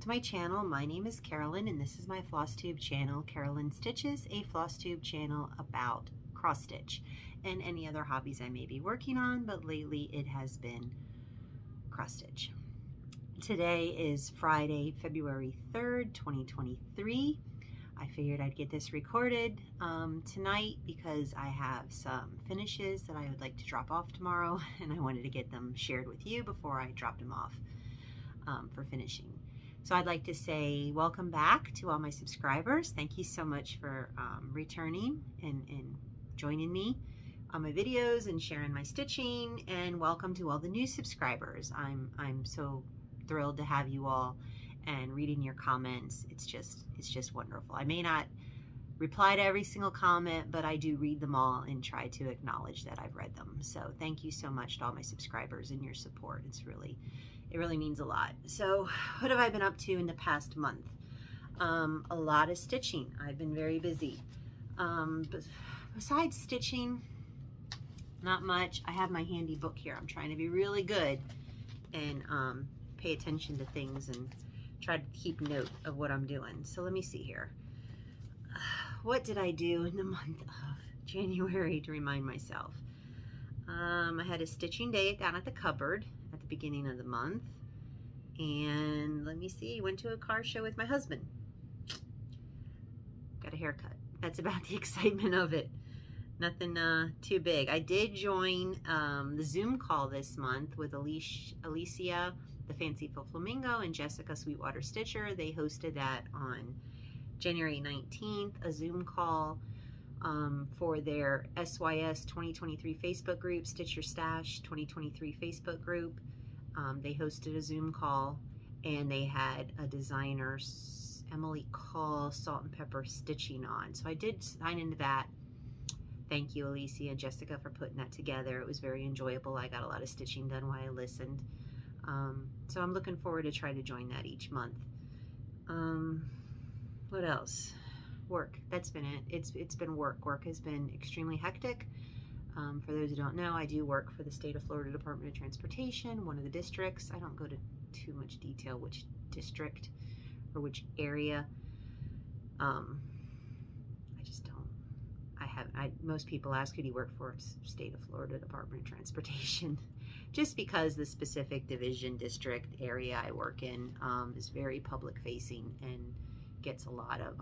to my channel. My name is Carolyn and this is my Flosstube channel, CarolynStitches, a Flosstube channel about cross stitch and any other hobbies I may be working on, but lately it has been cross stitch. Today is Friday, February 3rd, 2023. I figured I'd get this recorded tonight because I have some finishes that I would like to drop off tomorrow, and I wanted to get them shared with you before I dropped them off for finishing. So I'd like to say welcome back to all my subscribers. Thank you so much for returning and joining me on my videos and sharing my stitching, and welcome to all the new subscribers. I'm so thrilled to have you all and reading your comments. It's just wonderful. I may not reply to every single comment, but I do read them all and try to acknowledge that I've read them. So thank you so much to all my subscribers and your support. It really means a lot. So what have I been up to in the past month? A lot of stitching. I've been very busy. But besides stitching, not much. I have my handy book here. I'm trying to be really good and pay attention to things and try to keep note of what I'm doing. So let me see here. What did I do in the month of January to remind myself? I had a stitching day down at the cupboard at the beginning of the month. And let me see, went to a car show with my husband. Got a haircut. That's about the excitement of it. Nothing too big. I did join the Zoom call this month with Alicia, the Fanciful Flamingo, and Jessica Sweetwater Stitcher. They hosted that on January 19th, a Zoom call for their SYS 2023 Facebook group, Stitch Your Stash 2023 Facebook group. They hosted a Zoom call, and they had a designer, Emily Call, Salt and Pepper Stitching on. So I did sign into that. Thank you, Alicia and Jessica, for putting that together. It was very enjoyable. I got a lot of stitching done while I listened. So I'm looking forward to try to join that each month. What else? Work. That's been it. It's been work. Work has been extremely hectic. For those who don't know, I do work for the State of Florida Department of Transportation, one of the districts. I don't go to too much detail which district or which area. I just don't. Most people ask, who do you work for? It's State of Florida Department of Transportation. Just because the specific division, district, area I work in is very public facing and gets a lot of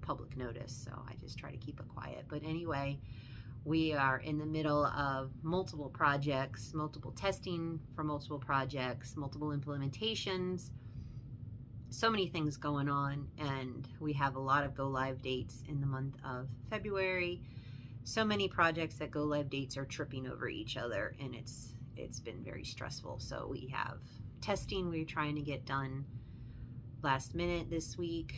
public notice, so I just try to keep it quiet. But anyway, we are in the middle of multiple projects, multiple testing for multiple projects, multiple implementations, so many things going on, and we have a lot of go live dates in the month of February. So many projects that go live dates are tripping over each other, and it's been very stressful. So we have testing we're trying to get done last minute this week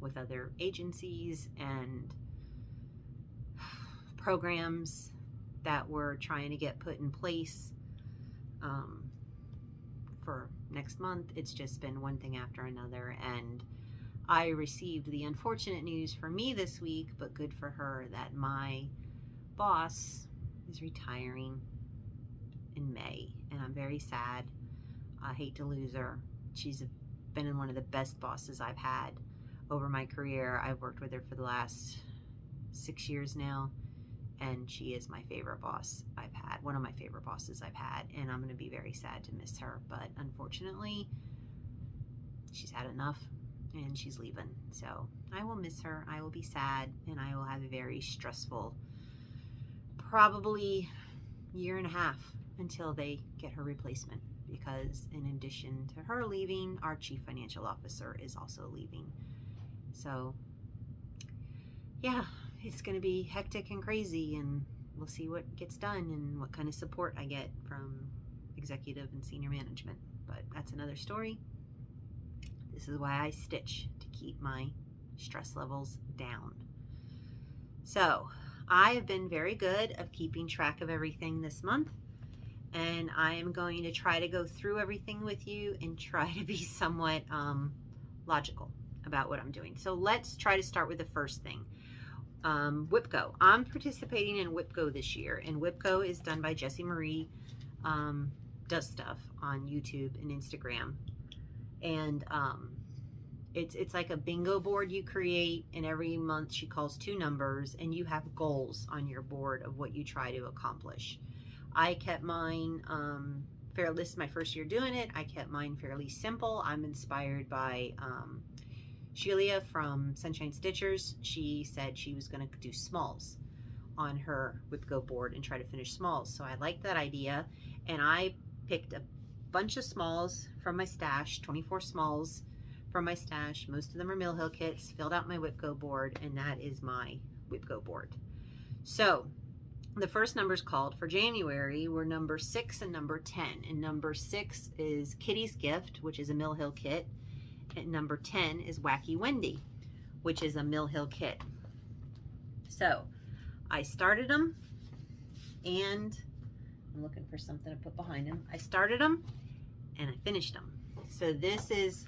with other agencies, and programs that we're trying to get put in place for next month. It's just been one thing after another, and I received the unfortunate news for me this week, but good for her, that my boss is retiring in May, and I'm very sad. I hate to lose her. She's been one of the best bosses I've had over my career. I've worked with her for the last 6 years now, and she is my favorite boss I've had, one of my favorite bosses I've had, and I'm going to be very sad to miss her. But unfortunately, she's had enough, and she's leaving. So I will miss her. I will be sad, and I will have a very stressful, probably year and a half until they get her replacement, because in addition to her leaving, our chief financial officer is also leaving. So yeah, it's going to be hectic and crazy, and we'll see what gets done and what kind of support I get from executive and senior management. But that's another story. This is why I stitch, to keep my stress levels down. So I have been very good at keeping track of everything this month, and I am going to try to go through everything with you and try to be somewhat logical about what I'm doing. So let's try to start with the first thing. WIPGO. I'm participating in WIPGO this year, and WIPGO is done by Jessie Marie does stuff on YouTube and Instagram. And it's like a bingo board you create, and every month she calls 2 numbers, and you have goals on your board of what you try to accomplish. I kept mine this is my first year doing it. I kept mine fairly simple. I'm inspired by Sheila from Sunshine Stitchers. She said she was going to do smalls on her whip go board and try to finish smalls. So I liked that idea, and I picked a bunch of smalls from my stash, 24 smalls from my stash. Most of them are Mill Hill kits. Filled out my whip go board, and that is my whip go board. So the first numbers called for January were number 6 and number 10. And number 6 is Kitty's Gift, which is a Mill Hill kit. And number 10 is Wacky Wendy, which is a Mill Hill kit. So I started them, and I'm looking for something to put behind them. I started them and I finished them. So this is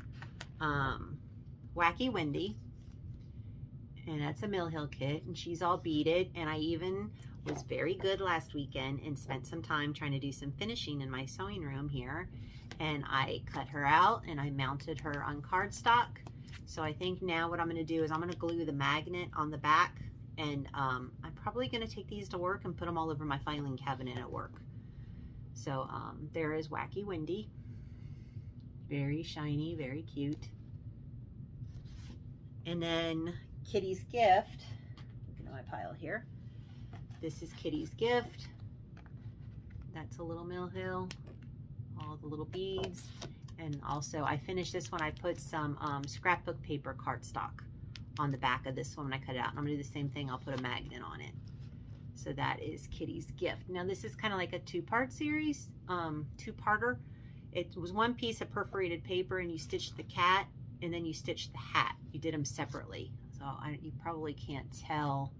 Wacky Wendy, and that's a Mill Hill kit, and she's all beaded. And I even was very good last weekend and spent some time trying to do some finishing in my sewing room here, and I cut her out and I mounted her on cardstock. So I think now what I'm going to do is I'm going to glue the magnet on the back, and I'm probably going to take these to work and put them all over my filing cabinet at work. So there is Wacky Wendy, very shiny, very cute. And then Kitty's Gift, look at my pile here. This is Kitty's Gift. That's a little Mill Hill, all the little beads. And also I finished this one. I put some scrapbook paper cardstock on the back of this one when I cut it out. And I'm gonna do the same thing. I'll put a magnet on it. So that is Kitty's Gift. Now this is kind of like a 2-part series, 2-parter. It was one piece of perforated paper, and you stitched the cat, and then you stitched the hat. You did them separately. So you probably can't tell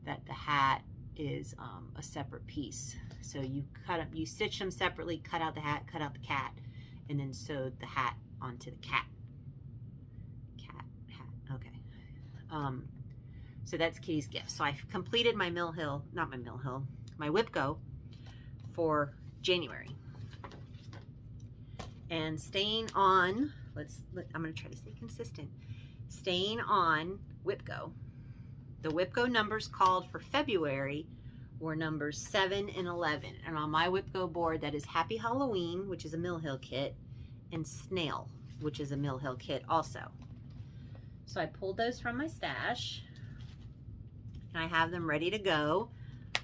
that the hat is a separate piece. So you stitch them separately, cut out the hat, cut out the cat, and then sewed the hat onto the cat. Hat, okay. So that's Kitty's Gift. So I've completed my my whip go for January. And staying on, I'm gonna try to stay consistent. Staying on whip go. The whip go numbers called for February were numbers 7 and 11. And on my whip go board, that is Happy Halloween, which is a Mill Hill kit, and Snail, which is a Mill Hill kit also. So I pulled those from my stash, and I have them ready to go.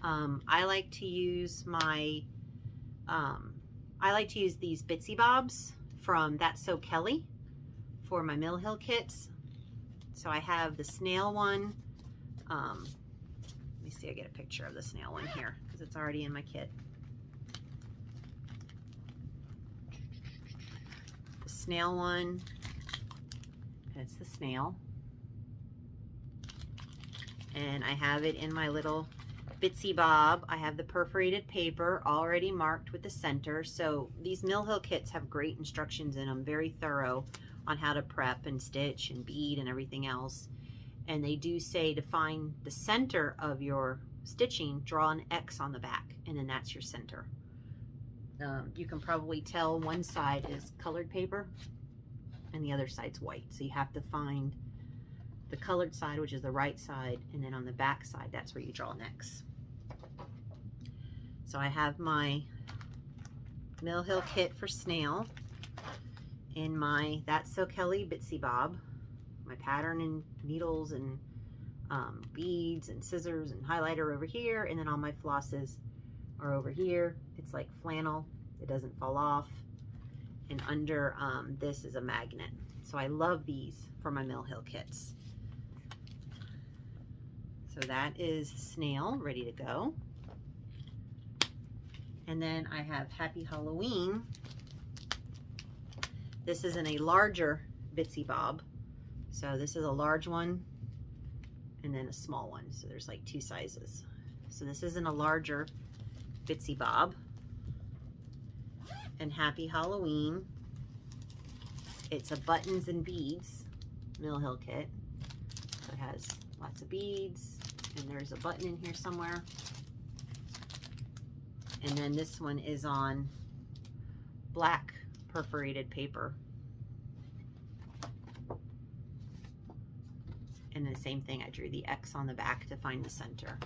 I like to use these Bitsy Bobs from That's So Kelly for my Mill Hill kits. So I have the snail one. Let me see, I get a picture of the snail one here because it's already in my kit. The snail one, that's the snail. And I have it in my little Bitsy Bob. I have the perforated paper already marked with the center. So these Mill Hill kits have great instructions in them, very thorough on how to prep and stitch and bead and everything else. And they do say to find the center of your stitching, draw an X on the back, and then that's your center. You can probably tell one side is colored paper and the other side's white. So you have to find the colored side, which is the right side, and then on the back side, that's where you draw an X. So I have my Mill Hill kit for Snail in my That's So Kelly Bitsy Bob, my pattern and needles and beads and scissors and highlighter over here, and then all my flosses are over here. It's like flannel, it doesn't fall off, and under this is a magnet. So I love these for my Mill Hill kits. So that is Snail, ready to go. And then I have Happy Halloween. This is in a larger Bitsy Bob. So this is a large one and then a small one. So there's like 2 sizes. So this is in a larger Bitsy Bob. And Happy Halloween. It's a buttons and beads Mill Hill kit. So it has lots of beads, and there's a button in here somewhere. And then this one is on black perforated paper. And the same thing, I drew the X on the back to find the center.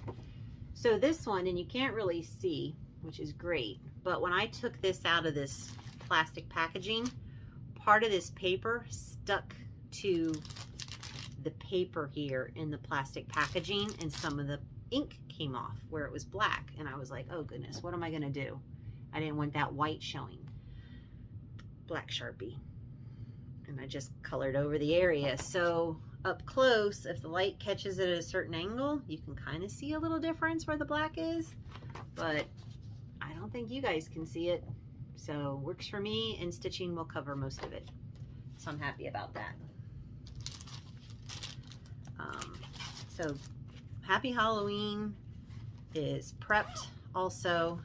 So this one, and you can't really see, which is great, but when I took this out of this plastic packaging, part of this paper stuck to the paper here in the plastic packaging, and some of the ink came off where it was black. And I was like, oh goodness, what am I gonna do? I didn't want that white showing. Black Sharpie. And I just colored over the area. So up close, if the light catches it at a certain angle, you can kind of see a little difference where the black is, but I don't think you guys can see it. So works for me, and stitching will cover most of it. So I'm happy about that. So Happy Halloween is prepped also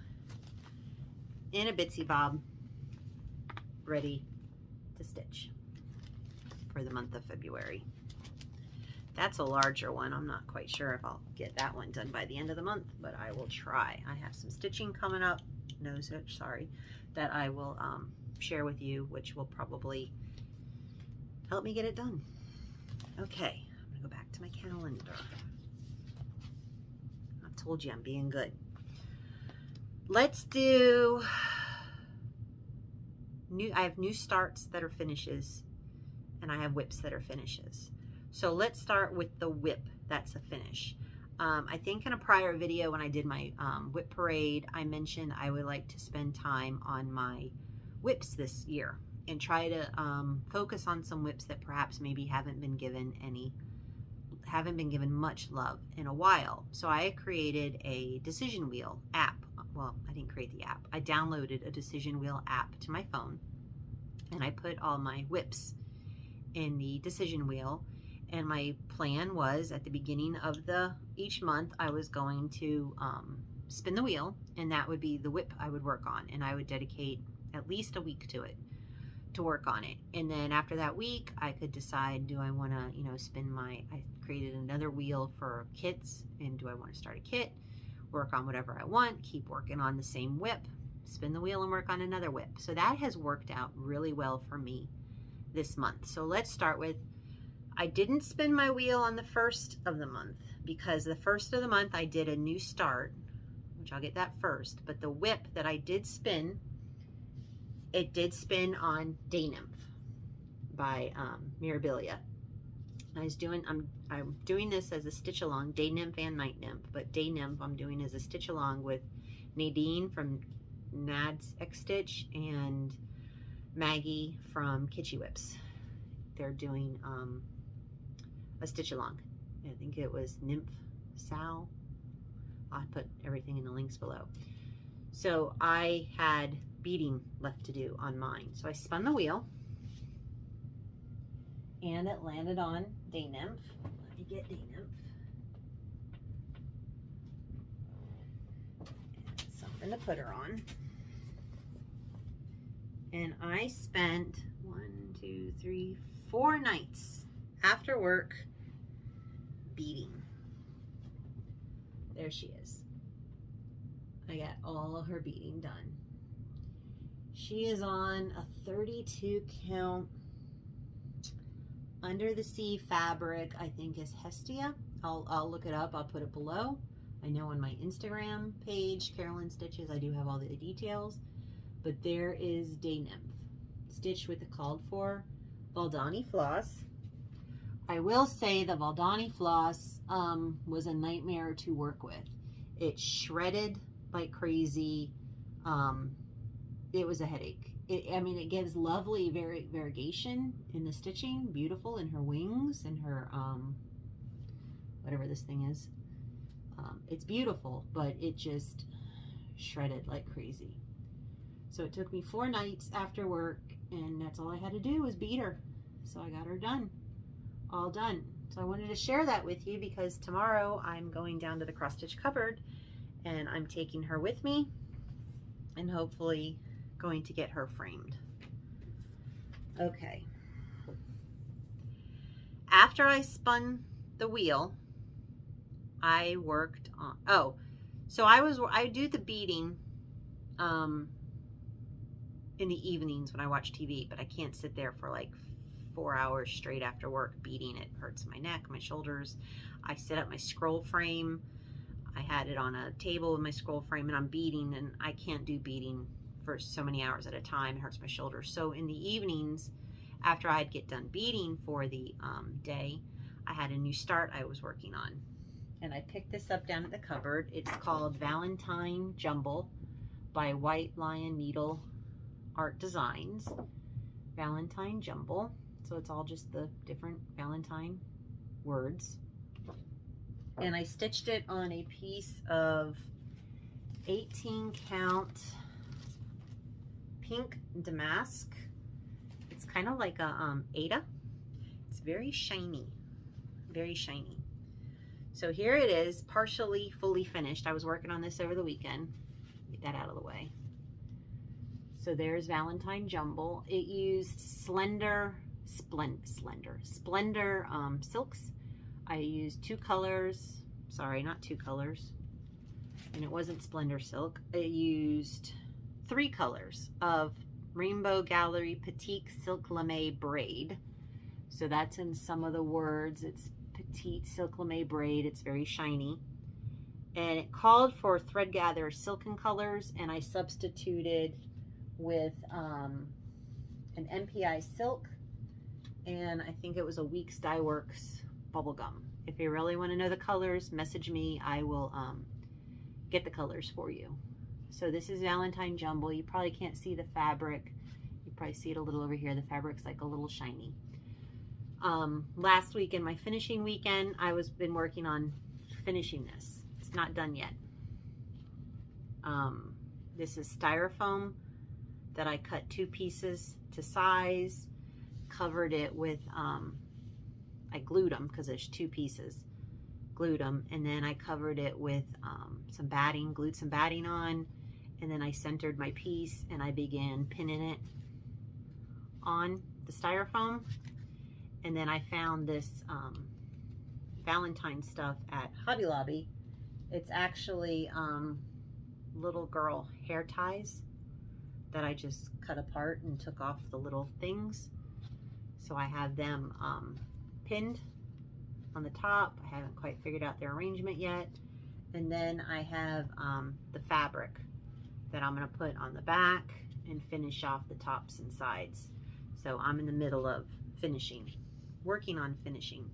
in a Bitsy Bob, ready to stitch for the month of February. That's a larger one. I'm not quite sure if I'll get that one done by the end of the month, but I will try. I have some stitching coming up, that I will share with you, which will probably help me get it done. Okay, I'm gonna go back to my calendar. I told you I'm being good. Let's do I have new starts that are finishes, and I have whips that are finishes. So let's start with the whip that's a finish. I think in a prior video when I did my whip parade, I mentioned I would like to spend time on my whips this year and try to focus on some whips that perhaps maybe haven't been given much love in a while. So I created a decision wheel app. Well, I didn't create the app. I downloaded a decision wheel app to my phone, and I put all my whips in the decision wheel. And my plan was at the beginning of each month, I was going to spin the wheel, and that would be the whip I would work on. And I would dedicate at least a week to it, to work on it. And then after that week, I could decide, do I want to, spin I created another wheel for kits, and do I want to start a kit, work on whatever I want, keep working on the same whip, spin the wheel and work on another whip. So that has worked out really well for me this month. So let's start with, I didn't spin my wheel on the first of the month, because the first of the month I did a new start, which I'll get that first, but the whip that I did spin, it did spin on Day Nymph by Mirabilia. I'm doing this as a stitch along, Day Nymph and Night Nymph, but Day Nymph I'm doing as a stitch along with Nadine from Nad's X Stitch and Maggie from Kitschy Whips. They're doing a stitch along. I think it was Nymph Sal. I'll put everything in the links below. So I had beading left to do on mine. So I spun the wheel, and it landed on Day Nymph. Let me get Day Nymph. And something to put her on. And I spent 4 nights after work beading. There she is. I got all her beading done. She is on a 32 count under the sea fabric, I think is Hestia. I'll look it up, I'll put it below. I know on my Instagram page, Carolyn Stitches, I do have all the details, but there is Day Nymph, stitched with the called for Valentine floss. I will say the Valentine floss was a nightmare to work with. It shredded like crazy. It was a headache. It gives lovely variegation in the stitching, beautiful in her wings and her, whatever this thing is. It's beautiful, but it just shredded like crazy. So it took me 4 nights after work, and that's all I had to do was beat her. So I got her done, all done. So I wanted to share that with you because tomorrow I'm going down to the cross stitch cupboard, and I'm taking her with me, and hopefully going to get her framed. Okay. After I spun the wheel, I worked on, so I do the beading in the evenings when I watch TV, but I can't sit there for like 4 hours straight after work beading. It hurts my neck, my shoulders. I set up my scroll frame. I had it on a table with my scroll frame, and I'm beading, and I can't do beading for so many hours at a time. It hurts my shoulders. So in the evenings, after I'd get done beading for the day, I had a new start I was working on. And I picked this up down at the cupboard. It's called Valentine Jumble by White Lion Needle Art Designs. Valentine Jumble. So it's all just the different Valentine words. And I stitched it on a piece of 18 count pink damask. It's kind of like a Ada. It's very shiny, very shiny. So here it is, partially fully finished. I was working on this over the weekend. Get that out of the way. So there's Valentine Jumble. It used Splendor silks. I used 2 colors. Sorry, not 2 colors. And it wasn't Splendor silk. I used 3 colors of Rainbow Gallery Petite Silk Lame Braid. So that's in some of the words. It's Petite Silk Lame Braid. It's very shiny. And it called for Thread Gather Silken colors, and I substituted with an MPI silk, and I think it was a Weeks Dye Works bubblegum. If you really want to know the colors, message me. I will get the colors for you. So this is Valentine Jumble. You probably can't see the fabric. You probably see it a little over here. The fabric's like a little shiny. Last week in my finishing weekend, I was been working on finishing this. It's not done yet. This is styrofoam that I cut 2 pieces to size, covered it with, I glued them because there's 2 pieces, glued them, and then I covered it with some batting, glued some batting on, and then I centered my piece and I began pinning it on the styrofoam. And then I found this Valentine stuff at Hobby Lobby. It's actually little girl hair ties that I just cut apart and took off the little things. So I have them pinned on the top. I haven't quite figured out their arrangement yet. And then I have the fabric that I'm gonna put on the back and finish off the tops and sides. So I'm in the middle of finishing, working on finishing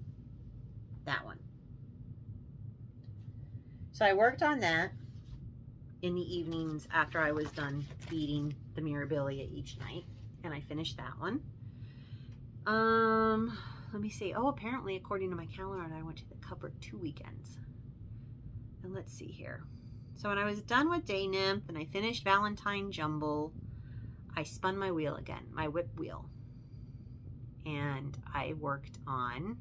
that one. So I worked on that in the evenings after I was done beading the Mirabilia each night, and I finished that one. Let me see. Oh, apparently according to my calendar, I went to the cupboard 2 weekends. And let's see here. So when I was done with Day Nymph and I finished Valentine Jumble, I spun my wheel again, my whip wheel. And I worked on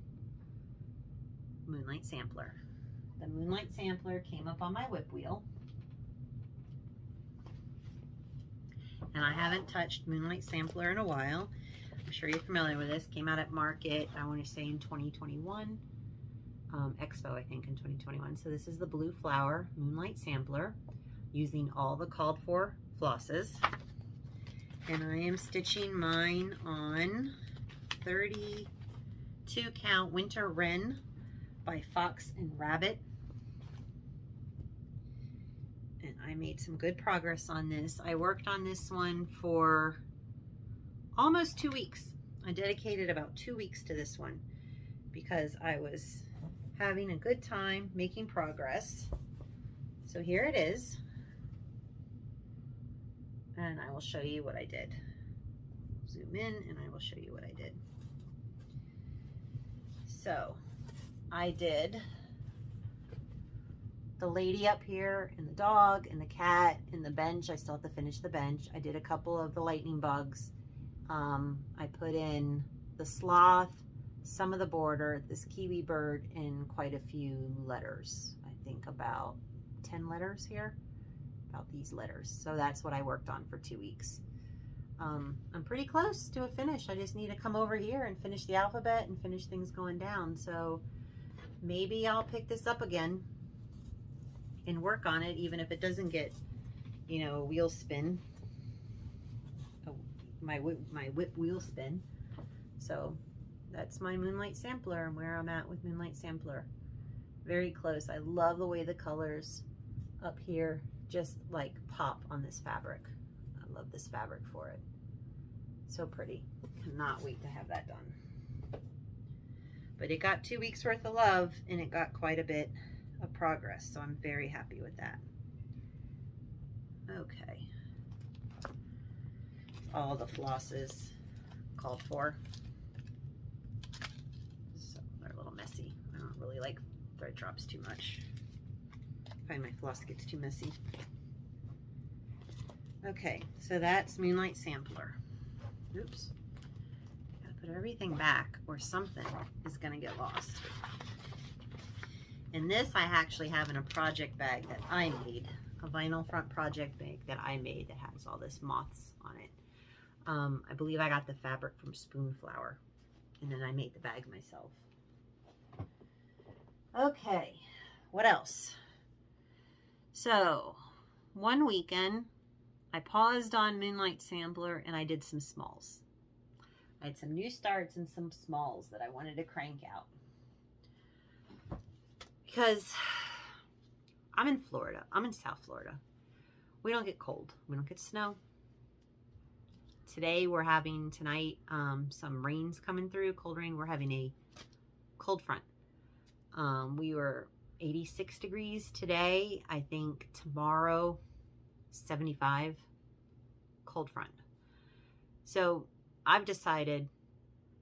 Moonlight Sampler. The Moonlight Sampler came up on my whip wheel. And I haven't touched Moonlight Sampler in a while. I'm sure you're familiar with this. Came out at Market, I want to say in 2021. Expo, I think, in 2021. So this is the Blue Flower Moonlight Sampler, using all the called for flosses. And I am stitching mine on 32 count Winter Wren by Fox and Rabbit. And I made some good progress on this. I worked on this one for almost 2 weeks. I dedicated about 2 weeks to this one because I was having a good time making progress. So here it is. And I will show you what I did. Zoom in and I will show you what I did. So I did the lady up here and the dog and the cat and the bench. I still have to finish the bench. I did a couple of the lightning bugs. I put in the sloth, some of the border, this kiwi bird, and quite a few letters. I think about 10 letters here, about these letters. So that's what I worked on for 2 weeks. I'm pretty close to a finish. I just need to come over here and finish the alphabet and finish things going down. So maybe I'll pick this up again and work on it, even if it doesn't get, you know, a wheel spin. my whip wheel spin. So that's my Moonlight sampler and where I'm at with Moonlight sampler. Very close. I love the way the colors up here just like pop on this fabric. I love this fabric for it. So pretty. Cannot wait to have that done. But it got 2 weeks worth of love and it got quite a bit of progress. So I'm very happy with that. Okay. All the flosses called for. So they're a little messy. I don't really like thread drops too much. I find my floss gets too messy. Okay, so that's Moonlight sampler. Oops. Gotta put everything back or something is gonna get lost. And this I actually have in a project bag that I made. A vinyl front project bag that I made that has all this moths on it. I believe I got the fabric from Spoonflower, and then I made the bag myself. Okay, what else? So, one weekend, I paused on Moonlight sampler and I did some smalls. I had some new starts and some smalls that I wanted to crank out. Because I'm in Florida. I'm in South Florida. We don't get cold. We don't get snow. Today we're having, tonight, some rains coming through, cold rain. We're having a cold front. We were 86 degrees today. I think tomorrow, 75, cold front. So I've decided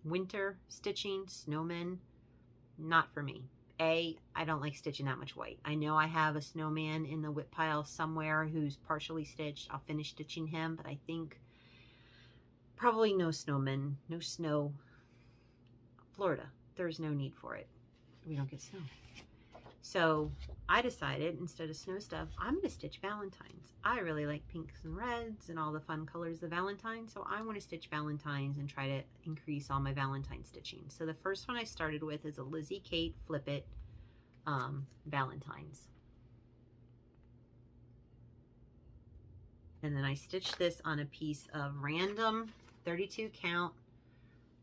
winter stitching, snowmen, not for me. I don't like stitching that much white. I know I have a snowman in the whip pile somewhere who's partially stitched. I'll finish stitching him, but I think probably no snowmen, no snow. Florida, there's no need for it. We don't get snow. So I decided instead of snow stuff, I'm going to stitch Valentines. I really like pinks and reds and all the fun colors of Valentine. So I want to stitch Valentines and try to increase all my Valentine stitching. So the first one I started with is a Lizzie Kate Flip It Valentines. And then I stitched this on a piece of random 32 count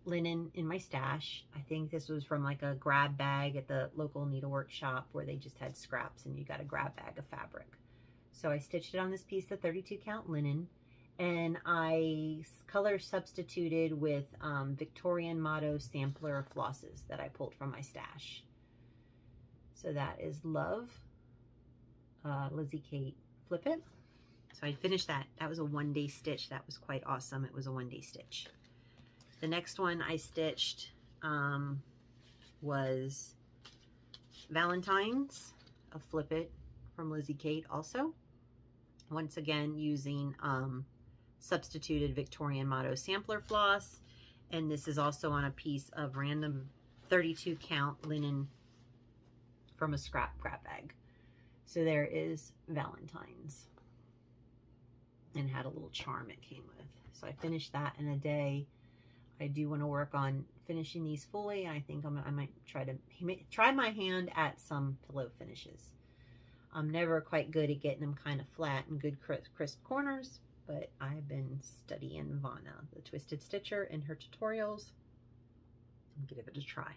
linen in my stash. I think this was from like a grab bag at the local needlework shop where they just had scraps and you got a grab bag of fabric. So I stitched it on this piece of 32 count linen and I color substituted with Victorian Motto sampler flosses that I pulled from my stash. So that is Love, Lizzie Kate Flip It. So I finished that. That was a one-day stitch. That was quite awesome. It was a one-day stitch. The next one I stitched was Valentine's, a Flip It from Lizzie Kate also. Once again, using substituted Victorian Motto sampler floss. And this is also on a piece of random 32 count linen from a scrap grab bag. So there is Valentine's. And had a little charm it came with. So I finished that in a day. I do want to work on finishing these fully, and I think I might try my hand at some pillow finishes. I'm never quite good at getting them kind of flat and good crisp corners, but I've been studying Vanna, the Twisted Stitcher, in her tutorials. I'm gonna give it a try.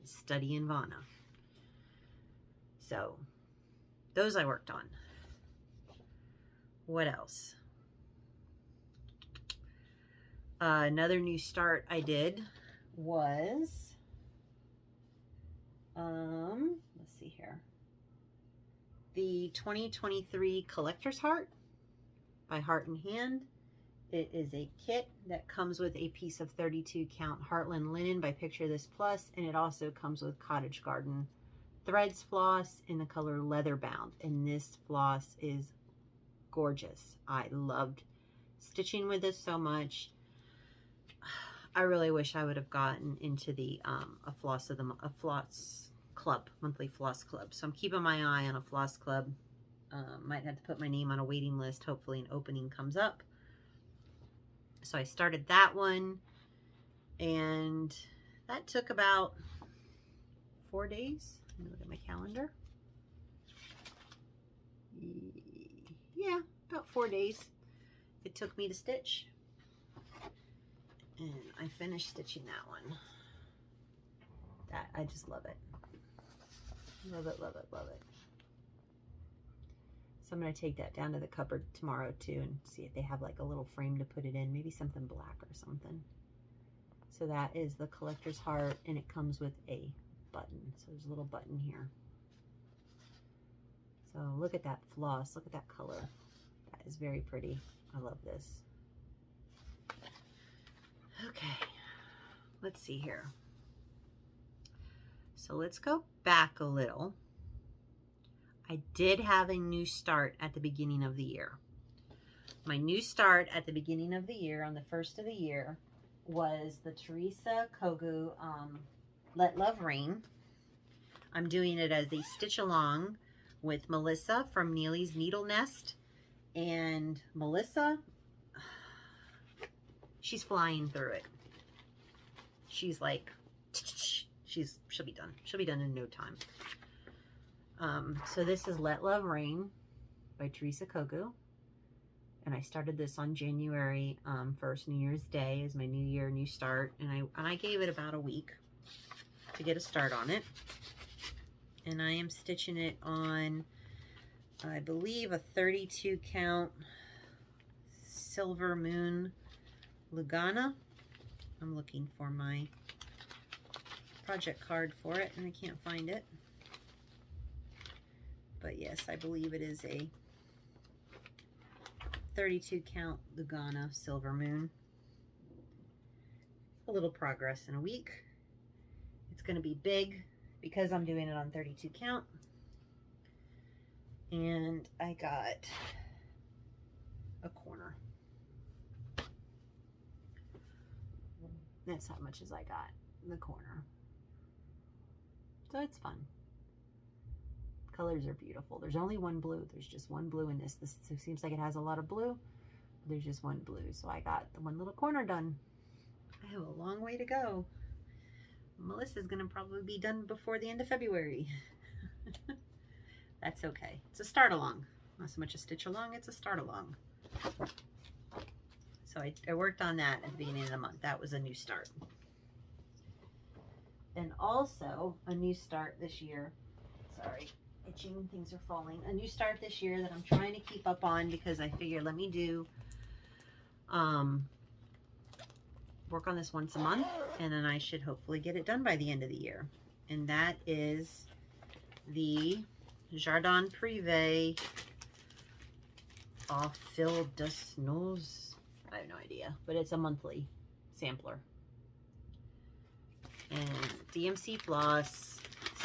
Studying Vanna. So those I worked on. What else? Another new start I did was, let's see here, the 2023 Collector's Heart by Heart and Hand. It is a kit that comes with a piece of 32 count Heartland linen by Picture This Plus, and it also comes with Cottage Garden threads floss in the color Leather Bound, and this floss is gorgeous. I loved stitching with this so much. I really wish I would have gotten into the a floss club, monthly floss club. So I'm keeping my eye on a floss club. Might have to put my name on a waiting list. Hopefully an opening comes up. So I started that one, and that took about 4 days. Let me look at my calendar. Yeah, about 4 days it took me to stitch. And I finished stitching that one. That, I just love it. Love it, love it, love it. So I'm going to take that down to the cupboard tomorrow too and see if they have like a little frame to put it in, maybe something black or something. So that is the collector's heart, and it comes with a button. So there's a little button here. So look at that floss, look at that color. That is very pretty. I love this. Okay, let's see here. So let's go back a little. I did have a new start at the beginning of the year. My new start at the beginning of the year, on the first of the year, was the Teresa Kogu Let Love Rain. I'm doing it as a stitch along with Melissa from Neely's Needle Nest. And Melissa, she's flying through it. She's like, she'll be done. She'll be done in no time. So this is Let Love Rain by Teresa Kogu. And I started this on January 1st, New Year's Day, is my new year, new start. And I gave it about a week to get a start on it. And I am stitching it on, I believe, a 32 count Silver Moon Lugana. I'm looking for my project card for it and I can't find it. But yes, I believe it is a 32 count Lugana Silver Moon. A little progress in a week. It's going to be big because I'm doing it on 32 count. And I got a corner. That's how much as I got in the corner. So it's fun. Colors are beautiful. There's only one blue. There's just one blue in this. This seems like it has a lot of blue. There's just one blue. So I got the one little corner done. I have a long way to go. Melissa's going to probably be done before the end of February. That's okay. It's a start along. Not so much a stitch along, it's a start along. So I worked on that at the beginning of the month. That was a new start. And also a new start this year. Sorry, itching, things are falling. A new start this year that I'm trying to keep up on because I figured let me do work on this once a month and then I should hopefully get it done by the end of the year. And that is the Jardin Privé Au Fil de Snows. I have no idea, but it's a monthly sampler. And DMC floss,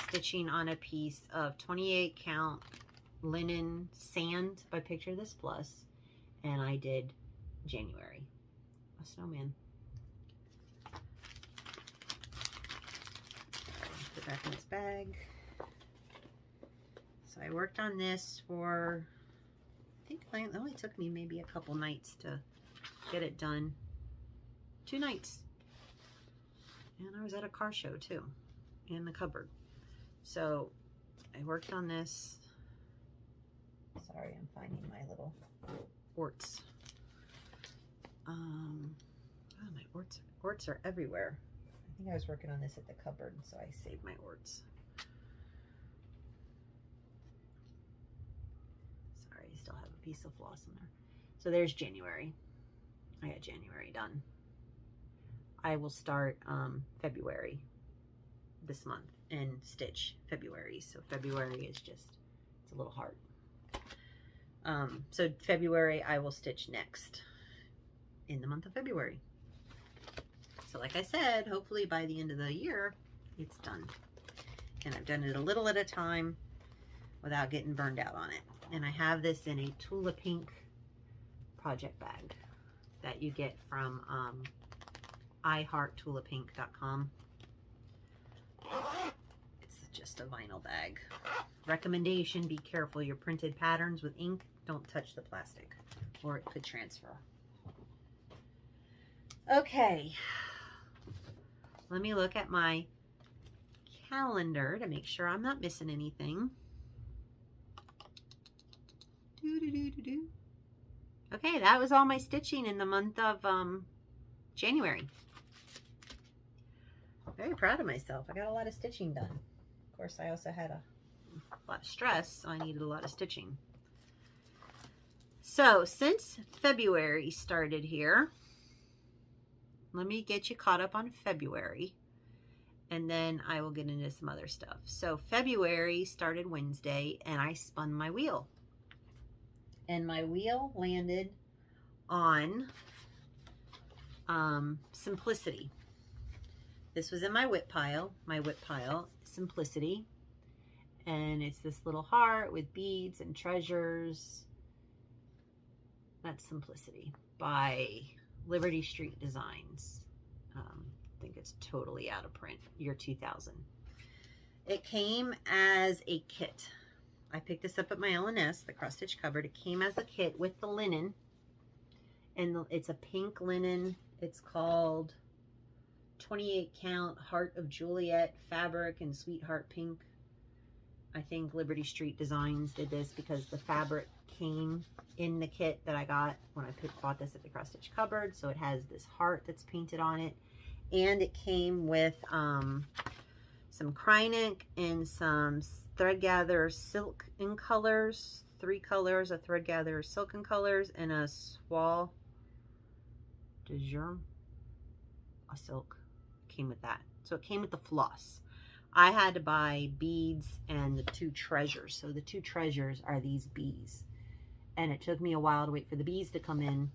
stitching on a piece of 28 count linen sand by Picture This Plus, and I did January. A snowman. Put it back in its bag. So I worked on this for, I think it only took me maybe a couple nights to get it done. 2 nights. And I was at a car show too, in the cupboard. So I worked on this. Sorry, I'm finding my little warts. Oh, my warts are everywhere. I think I was working on this at the cupboard, so I saved my warts. Sorry, I still have a piece of floss in there. So there's January. I got January done. I will start February this month and stitch February. So February is just, it's a little hard. So February I will stitch next in the month of February. So like I said, hopefully by the end of the year, it's done. And I've done it a little at a time without getting burned out on it. And I have this in a Tula Pink project bag that you get from iHeartTulaPink.com. It's just a vinyl bag. Recommendation, be careful. Your printed patterns with ink, don't touch the plastic or it could transfer. Okay, let me look at my calendar to make sure I'm not missing anything. Okay, that was all my stitching in the month of January. Very proud of myself. I got a lot of stitching done. Of course, I also had a lot of stress, so I needed a lot of stitching. So since February started here, let me get you caught up on February, and then I will get into some other stuff. So February started Wednesday, and I spun my wheel. And my wheel landed on Simplicity. This was in my whip pile, Simplicity. And it's this little heart with beads and treasures. That's Simplicity by Liberty Street Designs. I think it's totally out of print, year 2000. It came as a kit. I picked this up at my L&S, the cross stitch cupboard. It came as a kit with the linen, and it's a pink linen. It's called 28 count Heart of Juliet fabric and Sweetheart Pink. I think Liberty Street Designs did this because the fabric came in the kit that I got when I bought this at the cross stitch cupboard. So it has this heart that's painted on it, and it came with some Krynic and some thread gather silk in colors, 3 colors, a thread gather silk in colors, and a soie de germe, a silk. Came with that. So it came with the floss. I had to buy beads and the 2 treasures. So the 2 treasures are these bees. And it took me a while to wait for the bees to come in.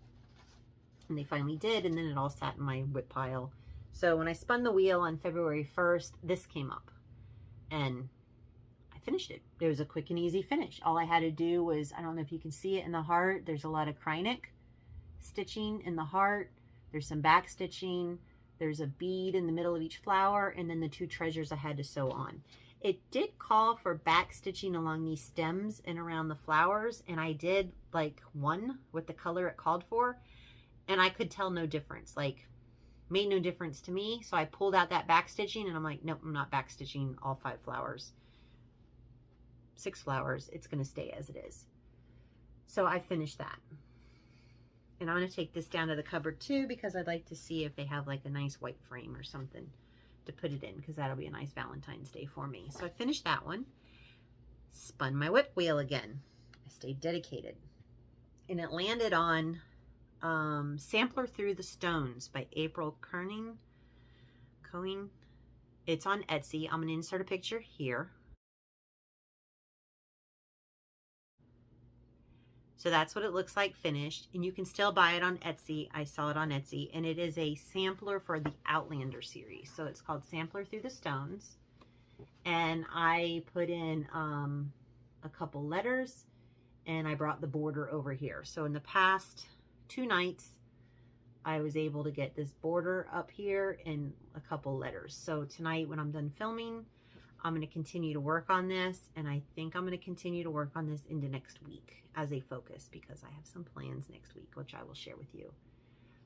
And they finally did. And then it all sat in my whip pile. So when I spun the wheel on February 1st, this came up. And I finished it. It was a quick and easy finish. All I had to do was, I don't know if you can see it in the heart, there's a lot of Krynic stitching in the heart. There's some back stitching. There's a bead in the middle of each flower, and then the 2 treasures I had to sew on. It did call for back stitching along these stems and around the flowers, and I did like 1 with the color it called for, and I could tell no difference. Like, made no difference to me. So I pulled out that back stitching, and I'm like, nope, I'm not back stitching all 5 flowers. 6 flowers, it's going to stay as it is. So I finished that. And I'm going to take this down to the cupboard too, because I'd like to see if they have like a nice white frame or something to put it in, because that'll be a nice Valentine's Day for me. So I finished that one. Spun my whip wheel again. I stayed dedicated. And it landed on Sampler Through the Stones by April Cohen. It's on Etsy. I'm going to insert a picture here. So that's what it looks like finished, and you can still buy it on Etsy. I saw it on Etsy, and it is a sampler for the Outlander series. So it's called Sampler Through the Stones, and I put in a couple letters, and I brought the border over here. So in the past 2 nights, I was able to get this border up here and a couple letters. So tonight when I'm done filming, I'm going to continue to work on this, and I think I'm going to continue to work on this into next week as a focus, because I have some plans next week, which I will share with you.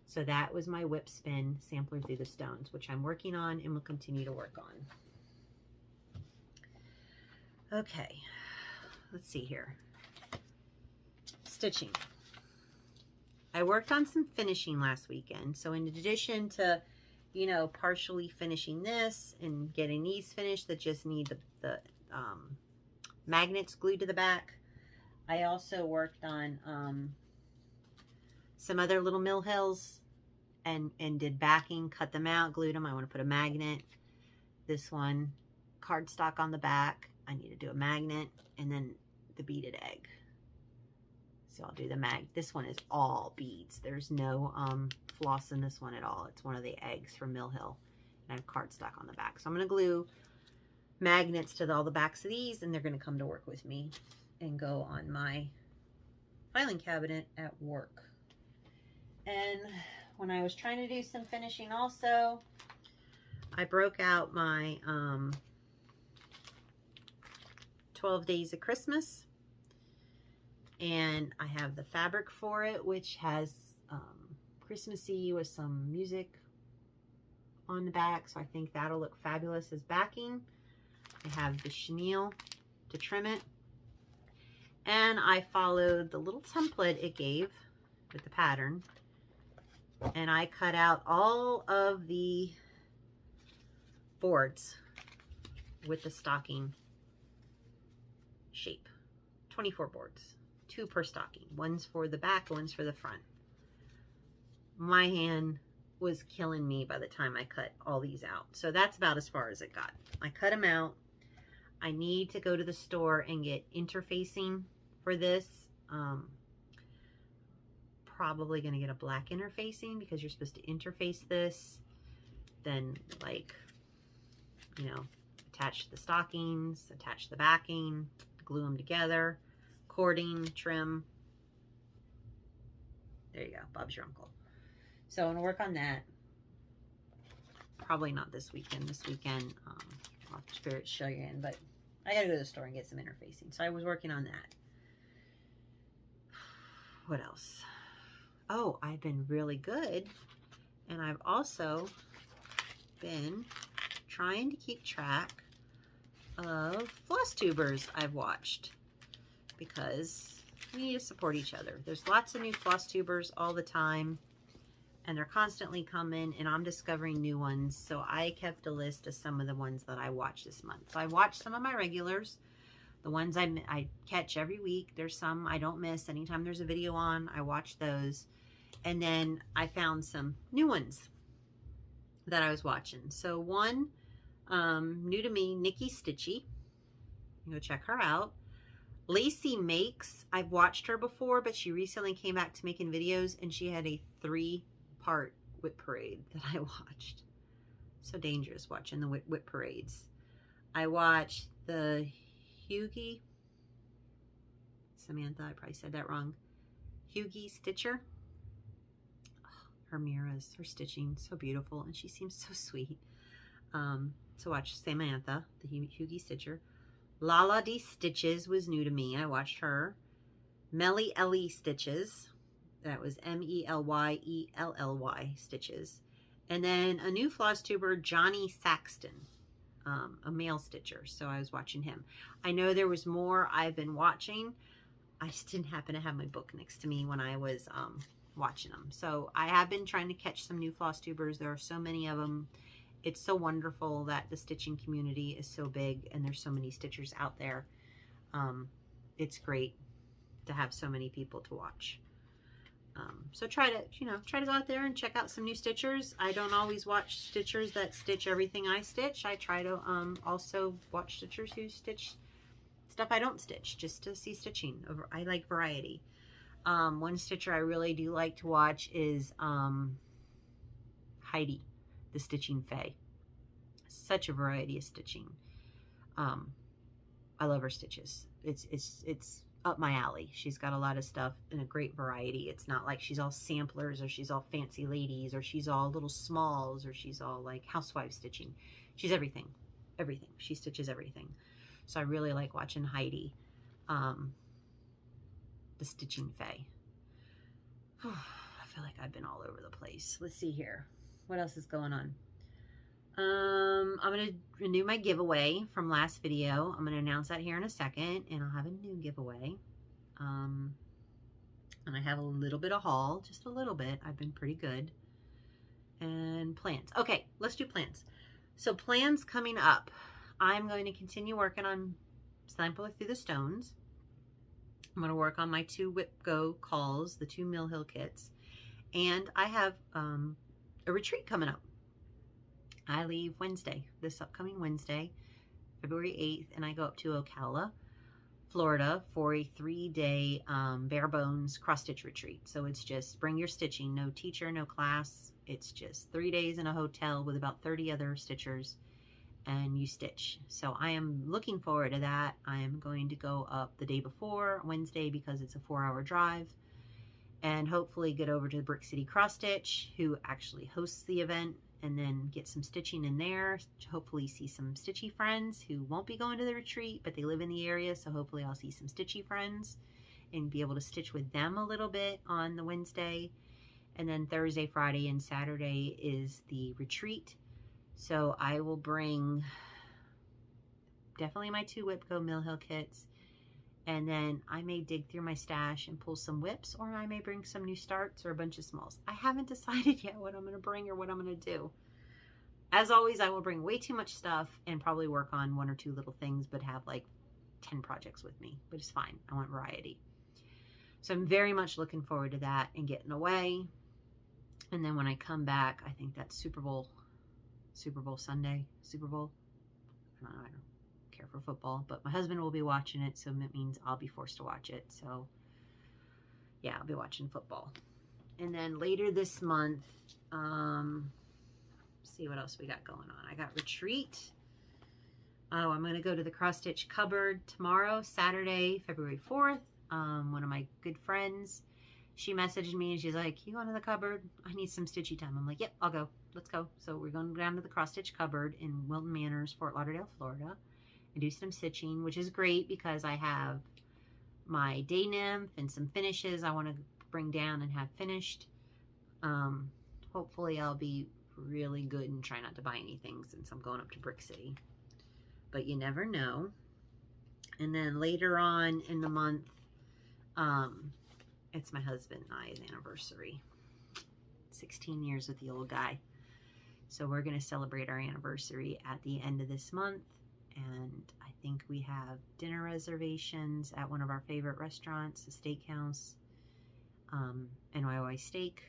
So that was my whip spin, Sampler Through the Stones, which I'm working on and will continue to work on. Okay, let's see here. Stitching. I worked on some finishing last weekend. So in addition to, you know, partially finishing this and getting these finished that just need the magnets glued to the back, I also worked on some other little mill hills and did backing, cut them out, glued them. I want to put a magnet. This one, cardstock on the back. I need to do a magnet, and then the beaded egg. So I'll do the this one is all beads. There's no floss in this one at all. It's one of the eggs from Mill Hill. And I have cardstock on the back. So I'm going to glue magnets to all the backs of these, and they're going to come to work with me and go on my filing cabinet at work. And when I was trying to do some finishing also, I broke out my 12 Days of Christmas. And I have the fabric for it, which has Christmassy with some music on the back. So I think that'll look fabulous as backing. I have the chenille to trim it. And I followed the little template it gave with the pattern. and I cut out all of the boards with the stocking shape. 24 boards, 2 per stocking. One's for the back, one's for the front. My hand was killing me by the time I cut all these out. So that's about as far as it got. I cut them out. I need to go to the store and get interfacing for this. Probably going to get a black interfacing because you're supposed to interface this. Then, like, you know, attach the stockings, attach the backing, glue them together, cording, trim. There you go. Bob's your uncle. So I'm going to work on that. Probably not this weekend. This weekend, I'll have to Spirit show you in, but I got to go to the store and get some interfacing. So I was working on that. What else? Oh, I've been really good. And I've also been trying to keep track of Flosstubers I've watched, because we need to support each other. There's lots of new Flosstubers all the time, and they're constantly coming, and I'm discovering new ones. So I kept a list of some of the ones that I watched this month. So I watched some of my regulars, the ones I catch every week. There's some I don't miss. Anytime there's a video on, I watch those. And then I found some new ones that I was watching. So one, new to me, Nikki Stitchy. Go check her out. Lacey Makes, I've watched her before, but she recently came back to making videos, and she had a 3-part whip parade that I watched. So dangerous watching the whip parades. I watched the Hughie, Samantha, I probably said that wrong. Hughie Stitcher. Her mirrors, her stitching, so beautiful, and she seems so sweet. So watch Samantha, the Hughie Stitcher. Lala D Stitches was new to me. I watched her. Melly Ellie Stitches. That was Melyelly Stitches. And then a new Flosstuber, Johnny Saxton, a male stitcher. So I was watching him. I know there was more I've been watching. I just didn't happen to have my book next to me when I was watching them. So I have been trying to catch some new Flosstubers. There are so many of them. It's so wonderful that the stitching community is so big, and there's so many stitchers out there. It's great to have so many people to watch. So try to go out there and check out some new stitchers. I don't always watch stitchers that stitch everything I stitch. I try to also watch stitchers who stitch stuff I don't stitch, just to see stitching. I like variety. One stitcher I really do like to watch is Heidi, the Stitching Fae. Such a variety of stitching. I love her stitches. It's up my alley. She's got a lot of stuff in a great variety. It's not like she's all samplers, or she's all fancy ladies, or she's all little smalls, or she's all like housewife stitching. She's everything. Everything. She stitches everything. So I really like watching Heidi. The Stitching Fae. I feel like I've been all over the place. Let's see here. What else is going on? I'm going to renew my giveaway from last video. I'm going to announce that here in a second, and I'll have a new giveaway. And I have a little bit of haul, just a little bit. I've been pretty good. And plans. Okay, let's do plans. So plans coming up. I'm going to continue working on Sampling Through the Stones. I'm going to work on my 2 Whip Go calls, the 2 Mill Hill kits. And I have a retreat coming up. I leave Wednesday, this upcoming Wednesday, February 8th, and I go up to Ocala, Florida for a 3-day bare bones cross stitch retreat. So it's just bring your stitching, no teacher, no class. It's just 3 days in a hotel with about 30 other stitchers, and you stitch. So I am looking forward to that. I am going to go up the day before, Wednesday, because it's a 4-hour drive, and hopefully get over to the Brick City Cross Stitch, who actually hosts the event, and then get some stitching in there. Hopefully see some stitchy friends who won't be going to the retreat, but they live in the area, so hopefully I'll see some stitchy friends and be able to stitch with them a little bit on the Wednesday. And then Thursday, Friday, and Saturday is the retreat. So I will bring definitely my 2 Whip Go Mill Hill kits And then I may dig through my stash and pull some whips, or I may bring some new starts or a bunch of smalls. I haven't decided yet what I'm going to bring or what I'm going to do. As always, I will bring way too much stuff and probably work on 1 or 2 little things, but have like 10 projects with me, but it's fine. I want variety. So I'm very much looking forward to that and getting away. And then when I come back, I think that's Super Bowl Sunday, Super Bowl. I don't care for football, but my husband will be watching it, so it means I'll be forced to watch it. So yeah, I'll be watching football. And then later this month, see what else we got going on. I got retreat. Oh, I'm going to go to the cross stitch cupboard tomorrow, Saturday, February 4th. One of my good friends, she messaged me and she's like, you going to the cupboard? I need some stitchy time. I'm like, yep, I'll go. Let's go. So we're going down to the cross stitch cupboard in Wilton Manors, Fort Lauderdale, Florida, and do some stitching, which is great because I have my day nymph and some finishes I want to bring down and have finished. Hopefully I'll be really good and try not to buy anything since I'm going up to Brick City, but you never know. And then later on in the month, it's my husband and I's anniversary. 16 years with the old guy. So we're going to celebrate our anniversary at the end of this month. And I think we have dinner reservations at one of our favorite restaurants, the steakhouse, NYY Steak.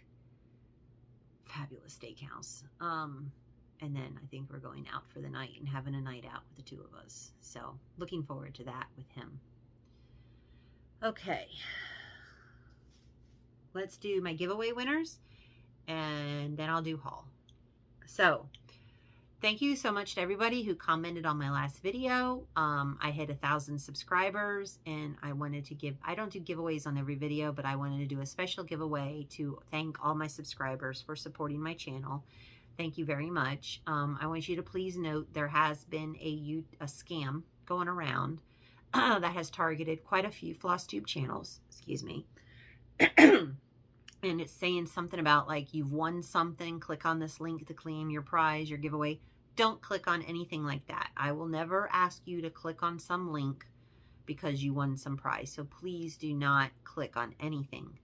Fabulous steakhouse. And then I think we're going out for the night and having a night out with the 2 of us. So looking forward to that with him. Okay. Let's do my giveaway winners and then I'll do haul. So thank you so much to everybody who commented on my last video. I hit 1,000 subscribers and I wanted to give, I don't do giveaways on every video, but I wanted to do a special giveaway to thank all my subscribers for supporting my channel. Thank you very much. I want you to please note there has been a scam going around that has targeted quite a few Flosstube channels, excuse me. And it's saying something about like you've won something, click on this link to claim your prize, your giveaway. Don't click on anything like that. I will never ask you to click on some link because you won some prize. So please do not click on anything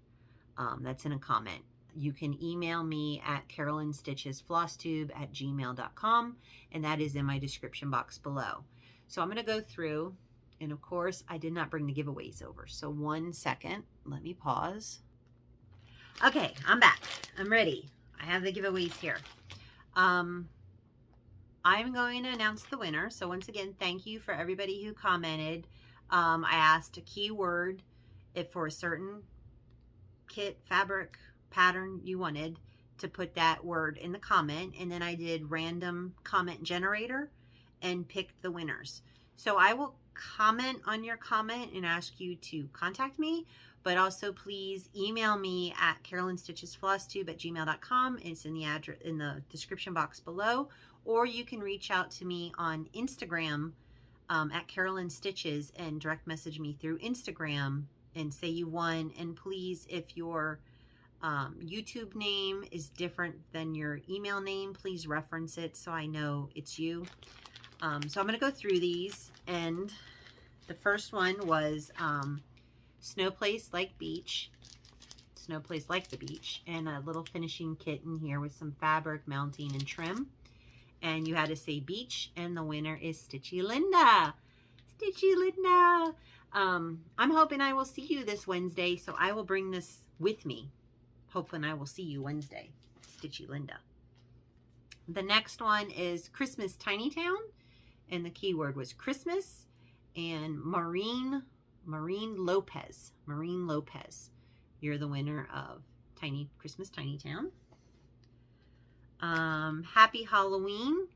that's in a comment. You can email me at carolynstitchesflosstube@gmail.com, and that is in my description box below. So I'm going to go through, and of course I did not bring the giveaways over. So 1 second, let me pause. Okay, I'm back. I'm ready. I have the giveaways here. I'm going to announce the winner. So once again, thank you for everybody who commented. I asked a keyword if for a certain kit, fabric, pattern you wanted to put that word in the comment, and then I did random comment generator and picked the winners. So I will comment on your comment and ask you to contact me, but also please email me at carolynstitchesflosstube@gmail.com. It's in the address in the description box below, or you can reach out to me on Instagram at Carolyn Stitches and direct message me through Instagram and say you won. And please, if your YouTube name is different than your email name, please reference it so I know it's you. So I'm going to go through these, and the first one was Snow Place Like Beach. Snow Place Like the Beach, and a little finishing kit in here with some fabric, mounting, and trim. And you had to say beach, and the winner is Stitchy Linda. Stitchy Linda. I'm hoping I will see you this Wednesday, so I will bring this with me. Hoping I will see you Wednesday. Stitchy Linda. The next one is Christmas Tiny Town, and the keyword was Christmas, and Maureen Lopez. Maureen Lopez. You're the winner of Christmas Tiny Town. Happy Halloween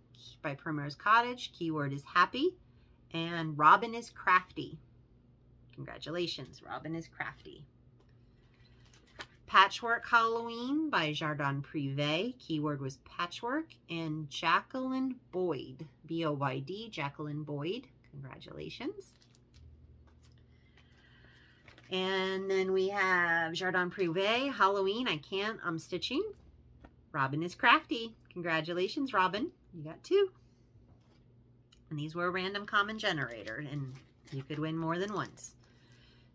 by Primrose Cottage. Keyword is happy. And Robin is Crafty. Congratulations, Robin is Crafty. Patchwork Halloween by Jardin Privé. Keyword was patchwork. And Jacqueline Boyd. B-O-Y-D, Jacqueline Boyd. Congratulations. And then we have Jardin Privé Halloween. I'm stitching. Robin is Crafty. Congratulations, Robin. You got 2. And these were a random comment generator, and you could win more than once.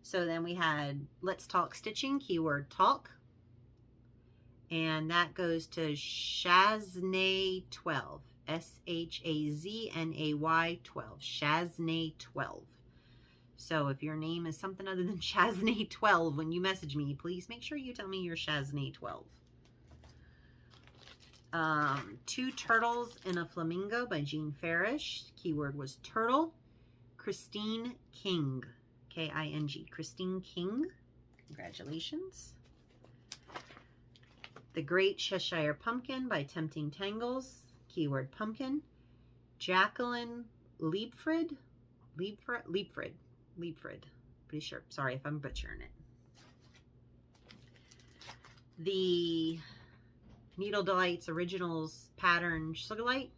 So then we had Let's Talk Stitching, keyword talk. And that goes to Shaznay 12. SHAZNAY 12. Shaznay 12. So if your name is something other than Shaznay 12, when you message me, please make sure you tell me you're Shaznay 12. Two Turtles and a Flamingo by Jean Farish. Keyword was turtle. Christine King. K-I-N-G. Christine King. Congratulations. The Great Cheshire Pumpkin by Tempting Tangles. Keyword pumpkin. Jacqueline Liebfried. Liebfried. Pretty sure. Sorry if I'm butchering it. The Needle Delights Originals Pattern Sugar Light.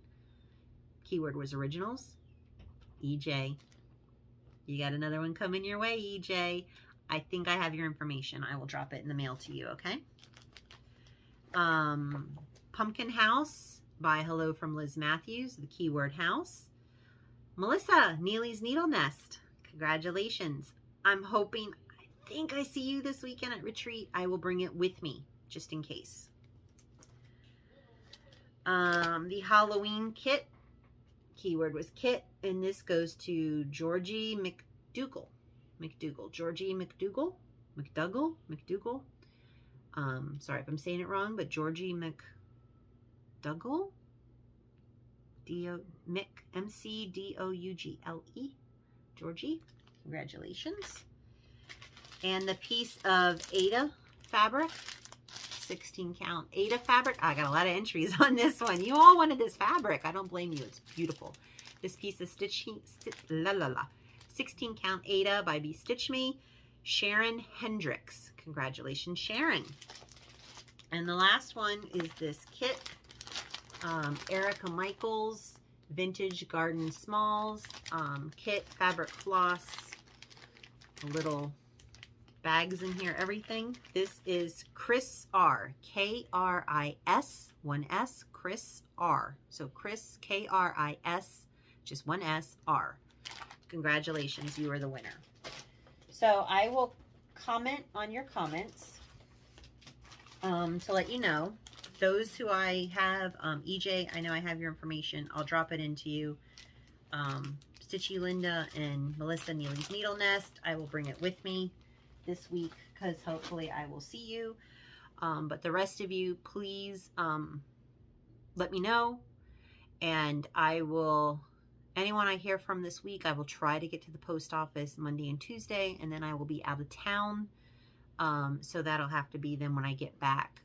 Keyword was originals. EJ. You got another one coming your way, EJ. I think I have your information. I will drop it in the mail to you, okay? Pumpkin House by Hello from Liz Matthews. The keyword house. Melissa, Neely's Needle Nest. Congratulations. I'm hoping, I think I see you this weekend at retreat. I will bring it with me, just in case. The Halloween kit. Keyword was kit, and this goes to Georgie McDougall. Georgie McDougall. Sorry if I'm saying it wrong, but Georgie McDougall. M-C-D-O-U-G-L-E. Georgie, congratulations. And the piece of Ada fabric, 16 count Ada fabric. I got a lot of entries on this one. You all wanted this fabric. I don't blame you. It's beautiful. This piece of 16 count Ada by Be Stitch Me. Sharon Hendricks. Congratulations, Sharon. And the last one is this kit. Erica Michaels Vintage Garden Smalls kit, fabric floss, little bags in here, everything. This is Chris R. K-R-I-S, one S, Chris R. So Chris, K-R-I-S, just one S, R. Congratulations, you are the winner. So I will comment on your comments to let you know. Those who I have, EJ, I know I have your information. I'll drop it into you. Stitchy Linda and Melissa, Neely's Needle Nest. I will bring it with me this week because hopefully I will see you. But the rest of you, please let me know. And I will, anyone I hear from this week, I will try to get to the post office Monday and Tuesday. And then I will be out of town. So that'll have to be then when I get back.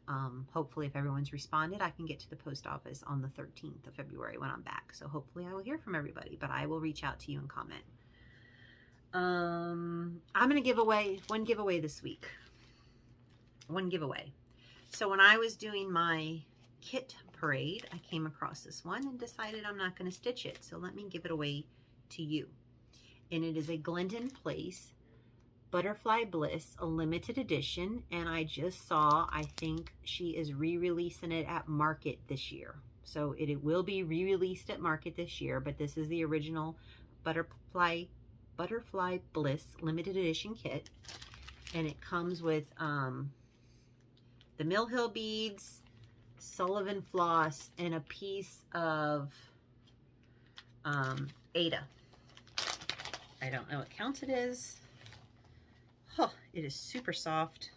Hopefully if everyone's responded, I can get to the post office on the 13th of February when I'm back. So hopefully I will hear from everybody, but I will reach out to you and comment. I'm going to give away one giveaway this week. One giveaway. So when I was doing my kit parade, I came across this one and decided I'm not going to stitch it. So let me give it away to you. And it is a Glendon Place Butterfly Bliss, a limited edition, and I just saw, I think she is re-releasing it at Market this year. So it will be re-released at Market this year, but this is the original Butterfly Bliss limited edition kit, and it comes with the Mill Hill beads, Sullivan floss, and a piece of Ada. I don't know what count it is. Oh, it is super soft,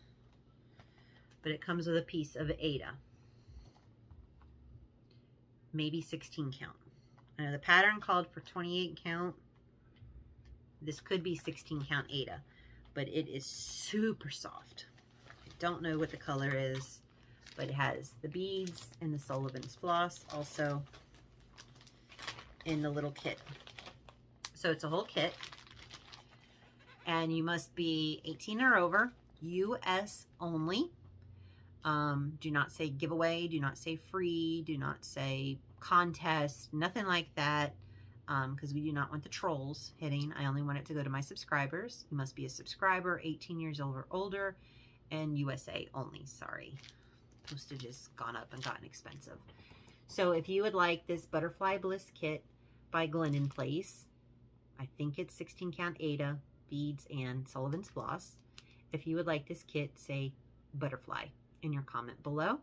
but it comes with a piece of Ada. Maybe 16 count. I know the pattern called for 28 count. This could be 16 count Ada, but it is super soft. I don't know what the color is, but it has the beads and the Sullivan's floss also in the little kit. So it's a whole kit. And you must be 18 or over, US only. Do not say giveaway, do not say free, do not say contest, nothing like that, because we do not want the trolls hitting. I only want it to go to my subscribers. You must be a subscriber, 18 years old or older, and USA only. Sorry, postage has gone up and gotten expensive. So if you would like this Butterfly Bliss kit by Glendon Place, I think it's 16 count Ada. beads and Sullivan's floss. If you would like this kit, say butterfly in your comment below,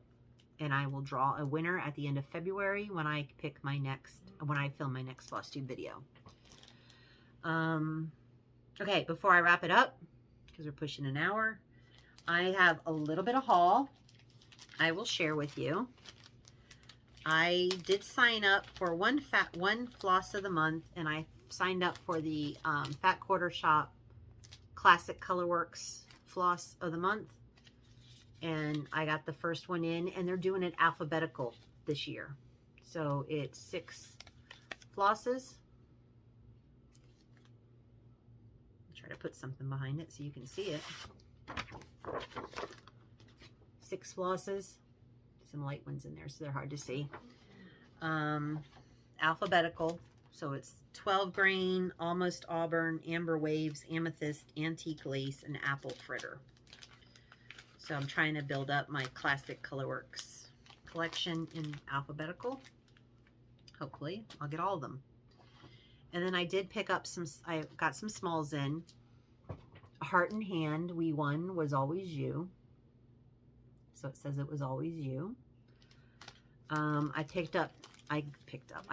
and I will draw a winner at the end of February when I pick my next, when I film my next Flosstube video. Okay, before I wrap it up, because we're pushing an hour, I have a little bit of haul I will share with you. I did sign up for one floss of the month, and I signed up for the Fat Quarter Shop Classic Colorworks floss of the month, and I got the first one in, and they're doing it alphabetical this year. So it's 6 flosses. Try to put something behind it so you can see it. 6 flosses. Some light ones in there, so they're hard to see. Alphabetical. So it's 12 grain, almost auburn, amber waves, amethyst, antique lace, and apple fritter. So I'm trying to build up my classic Colorworks collection in alphabetical. Hopefully I'll get all of them. And then I did pick up some, I got some smalls in. Heart in Hand, We Won Was Always You. So it says it was always you. I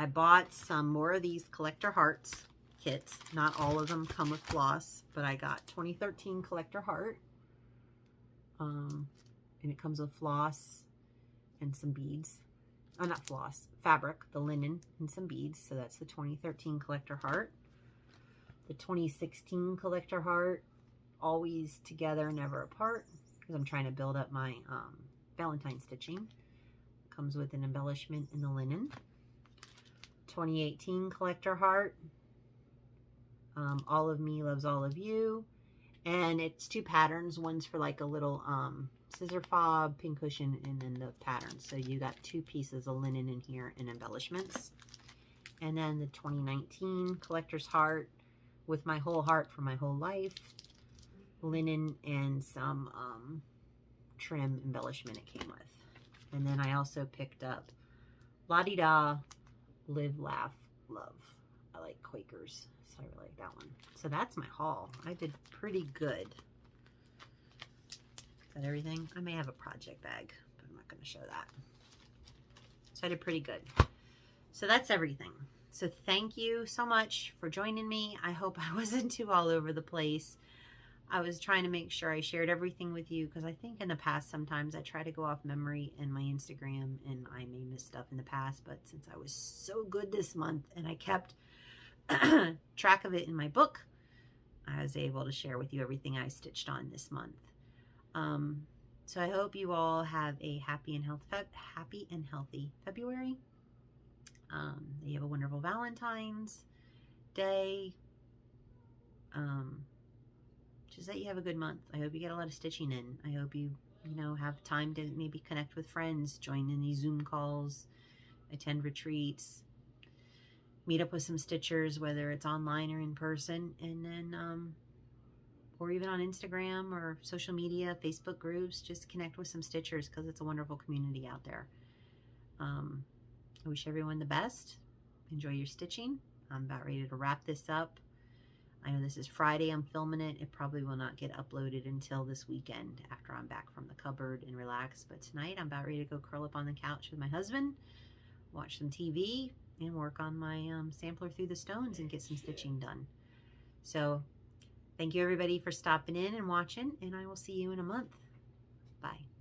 bought some more of these collector hearts kits. Not all of them come with floss, but I got 2013 collector heart. And it comes with floss and some beads. Oh, not floss, fabric, the linen, and some beads. So that's the 2013 collector heart. The 2016 collector heart, Always Together, Never Apart, because I'm trying to build up my Valentine stitching. Comes with an embellishment in the linen. 2018 collector heart, All of Me Loves All of You, and it's 2 patterns. One's for like a little scissor fob, pincushion, and then the pattern. So you got 2 pieces of linen in here and embellishments. And then the 2019 collector's heart, With My Whole Heart for My Whole Life, linen, and some trim embellishment it came with. And then I also picked up La-Di-Da, Live, Laugh, Love. I like Quakers, so I really like that one. So that's my haul. I did pretty good. Is that everything? I may have a project bag, but I'm not going to show that. So I did pretty good. So that's everything. So thank you so much for joining me. I hope I wasn't too all over the place. I was trying to make sure I shared everything with you, because I think in the past sometimes I try to go off memory in my Instagram and I may miss stuff in the past, but since I was so good this month and I kept track of it in my book, I was able to share with you everything I stitched on this month. So I hope you all have a happy and healthy February. That you have a wonderful Valentine's Day. Just that you have a good month. I hope you get a lot of stitching in. I hope you have time to maybe connect with friends, join in these Zoom calls, attend retreats, meet up with some stitchers, whether it's online or in person, and then, or even on Instagram or social media, Facebook groups, just connect with some stitchers, because it's a wonderful community out there. I wish everyone the best. Enjoy your stitching. I'm about ready to wrap this up. I know this is Friday, I'm filming it. It probably will not get uploaded until this weekend after I'm back from the cupboard and relax. But tonight I'm about ready to go curl up on the couch with my husband, watch some TV, and work on my sampler Through the Stones and get some stitching done. So thank you everybody for stopping in and watching, and I will see you in a month. Bye.